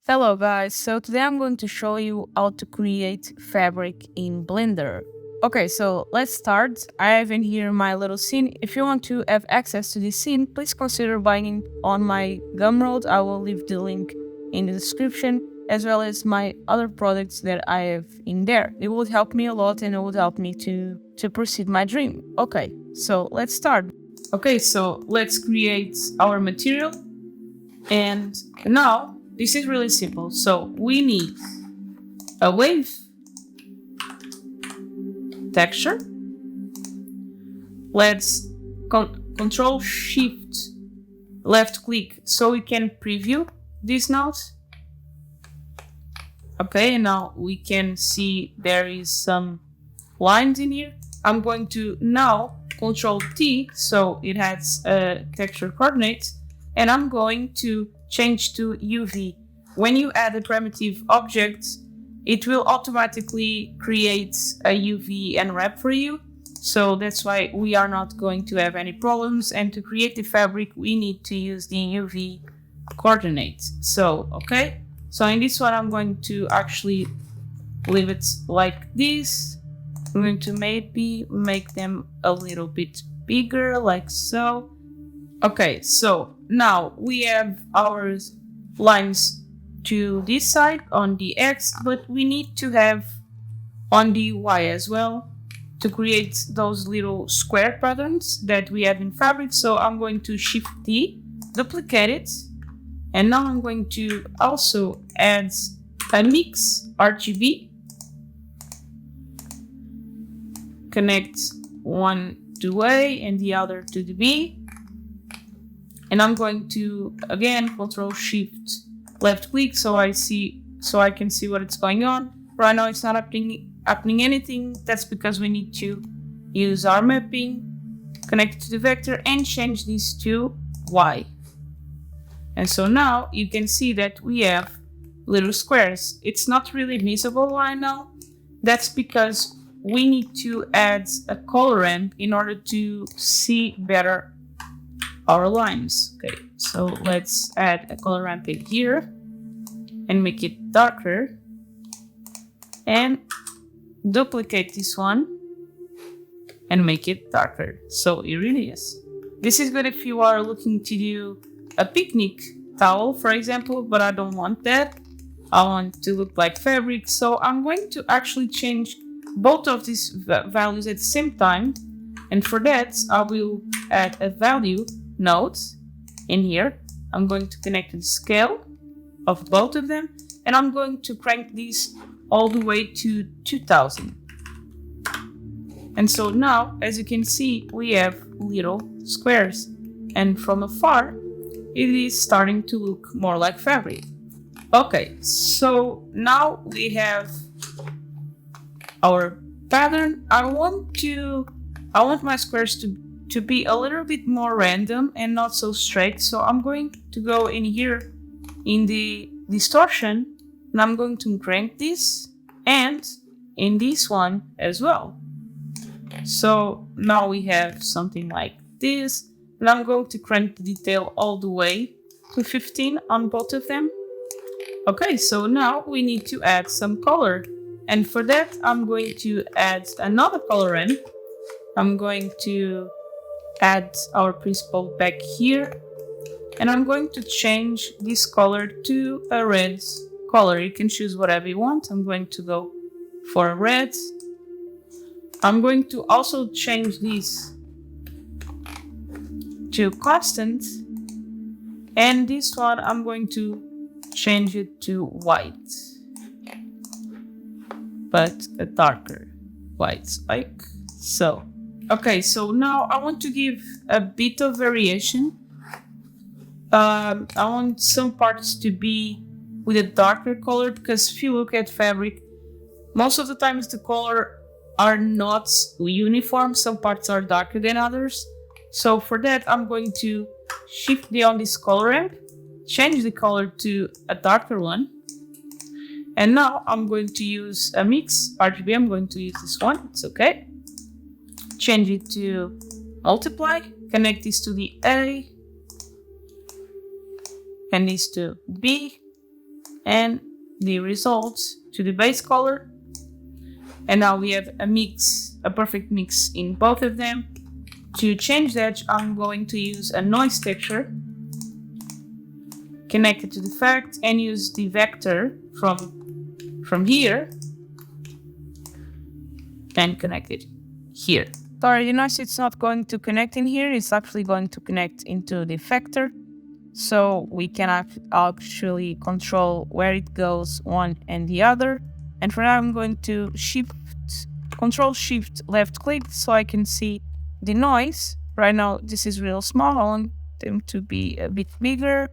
Hello guys, so today I'm going to show you how to create fabric in Blender. Okay, so let's start. I have in here my little scene. If you want to have access to this scene, please consider buying it on my Gumroad. I will leave the link in the description, as well as my other products that I have in there. It would help me a lot and it would help me to proceed my dream. Okay, so let's start. Okay, so let's create our material. And now this is really simple. So we need a wave texture. Let's Control Shift left click so we can preview this node. Okay, now we can see there is some lines in here. I'm going to now Control T so it has a texture coordinate, and I'm going to change to UV. When you add a primitive object, it will automatically create a UV unwrap for you. So that's why we are not going to have any problems. And to create the fabric, we need to use the UV coordinates. So, okay. So in this one, I'm going to actually leave it like this. I'm going to maybe make them a little bit bigger, like so. Okay, so now we have our lines to this side on the X, but we need to have on the Y as well to create those little square patterns that we have in fabric. So I'm going to Shift T, duplicate it, and now I'm going to also add a mix RGB, connect one to A and the other to the B. And I'm going to again Control Shift left click so I can see what it's going on. Right now it's not happening anything. That's because we need to use our mapping, connect it to the vector, and change this to Y. And so now you can see that we have little squares. It's not really visible right now. That's because we need to add a color ramp in order to see better our lines. Okay, so let's add a color ramp in here and make it darker, and duplicate this one and make it darker. So it really is. This is good if you are looking to do a picnic towel, for example, but I don't want that. I want to look like fabric. So I'm going to actually change both of these values at the same time. And for that, I will add a value node in here. I'm going to connect the scale of both of them, and I'm going to crank these all the way to 2000. And so now, as you can see, we have little squares, and from afar it is starting to look more like fabric. Okay, so now we have our pattern. I want my squares to be a little bit more random and not so straight. So I'm going to go in here in the distortion, and I'm going to crank this, and in this one as well. So now we have something like this, and I'm going to crank the detail all the way to 15 on both of them. Okay, so now we need to add some color, and for that I'm going to add another color ramp. I'm going to add our principal back here, and I'm going to change this color to a red color. You can choose whatever you want. I'm going to go for a red. I'm going to also change this to constant, and this one I'm going to change it to white, but a darker white, like so. Okay, so now I want to give a bit of variation. I want some parts to be with a darker color, because if you look at fabric, most of the times the color are not uniform. Some parts are darker than others. So for that, I'm going to Shift D on this color ramp, change the color to a darker one. And now I'm going to use a mix RGB. I'm going to use this one. It's okay. Change it to multiply, connect this to the A and this to B, and the results to the base color. And now we have a perfect mix in both of them. To change that, I'm going to use a noise texture, connect it to the fact, and use the vector from here and connect it here. Sorry, you notice it's not going to connect in here, it's actually going to connect into the vector. So we can actually control where it goes, one and the other. And for now, I'm going to Control Shift left click so I can see the noise. Right now, this is real small. I want them to be a bit bigger.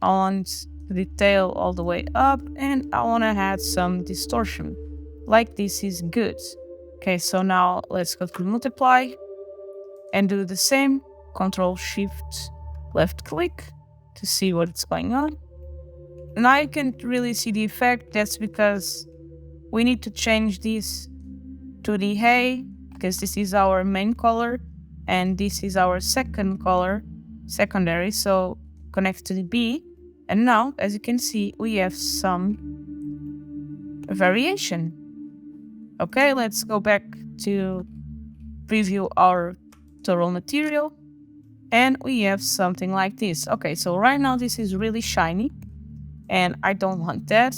I want the tail all the way up, and I want to add some distortion. Like this is good. Okay, so now let's go to multiply and do the same. Control Shift left click to see what's going on. Now you can't really see the effect. That's because we need to change this to the hay, because this is our main color and this is our second color, secondary, so connect to the B. And now, as you can see, we have some variation. Okay, let's go back to preview our tutorial material. And we have something like this. Okay, so right now this is really shiny and I don't want that.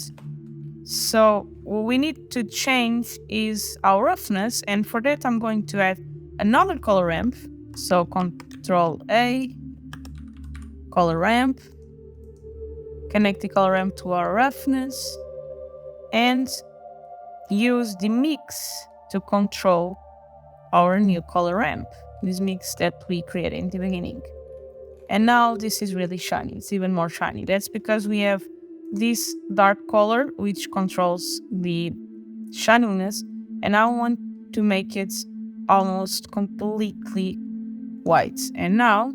So what we need to change is our roughness, and for that I'm going to add another color ramp. So Control A, color ramp, connect the color ramp to our roughness, and use the mix to control our new color ramp, this mix that we created in the beginning. And now this is really shiny, it's even more shiny. That's because we have this dark color which controls the shininess, and I want to make it almost completely white. And now,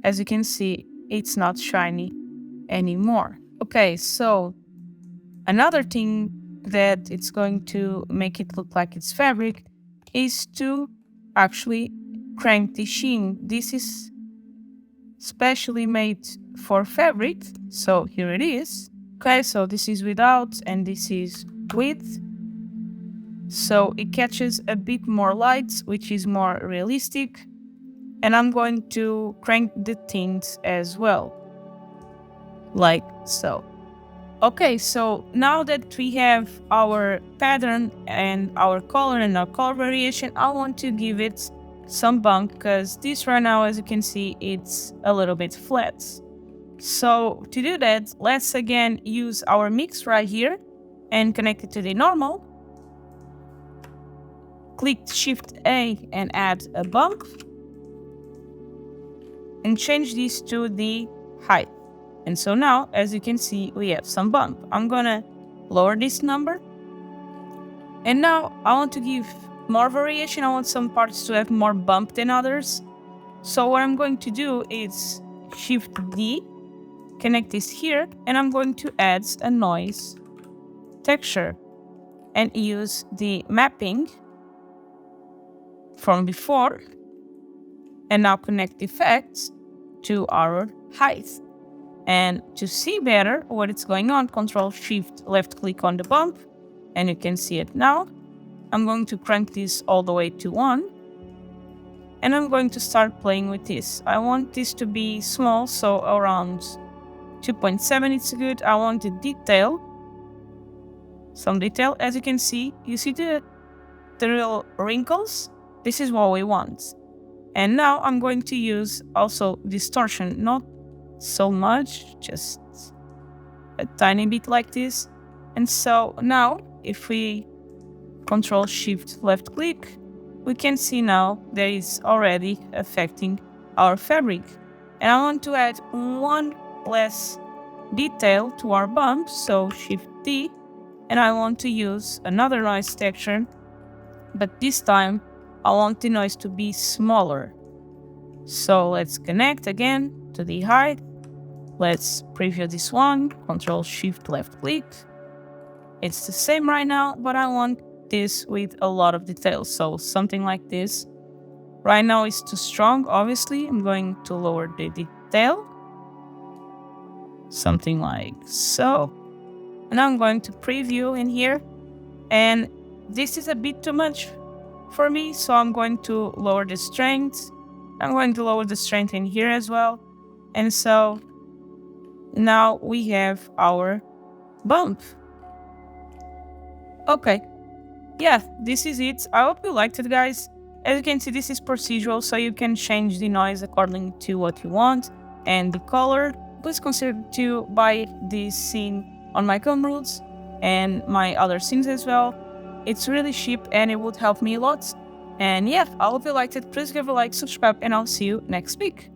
as you can see, it's not shiny anymore. Okay, so another thing that it's going to make it look like it's fabric is to actually crank the sheen. This is specially made for fabric, so here it is. Okay, so this is without and this is with. So it catches a bit more light, which is more realistic. And I'm going to crank the tint as well, like so. Okay, so now that we have our pattern and our color and our color variation, I want to give it some bump, because this right now, as you can see, it's a little bit flat. So to do that, let's again use our mix right here and connect it to the normal. Click Shift A and add a bump. And change this to the height. And so now, as you can see, we have some bump. I'm gonna lower this number. And now I want to give more variation. I want some parts to have more bump than others. So what I'm going to do is Shift D, connect this here, and I'm going to add a noise texture and use the mapping from before, and now connect the effects to our height. And to see better what is going on, Control Shift left click on the bump, and you can see it now. I'm going to crank this all the way to 1, and I'm going to start playing with this. I want this to be small, so around 2.7 it's good. I want the detail, some detail. As you can see, you see the little wrinkles? This is what we want. And now I'm going to use also distortion, not so much, just a tiny bit like this. And so now if we Control Shift left click, we can see now that it's already affecting our fabric. And I want to add one less detail to our bump, so Shift D, and I want to use another noise texture, but this time I want the noise to be smaller. So let's connect again to the height. Let's preview this one, Control Shift left click. It's the same right now, but I want this with a lot of details, so something like this. Right now it's too strong, obviously. I'm going to lower the detail. Something like so. And now I'm going to preview in here. And this is a bit too much for me, so I'm going to lower the strength. I'm going to lower the strength in here as well. And so now we have our bump. Okay. Yeah, this is it. I hope you liked it, guys. As you can see, this is procedural, so you can change the noise according to what you want. And the color, please consider to buy this scene on my Gumroads and my other scenes as well. It's really cheap and it would help me a lot. And yeah, I hope you liked it. Please give a like, subscribe, and I'll see you next week.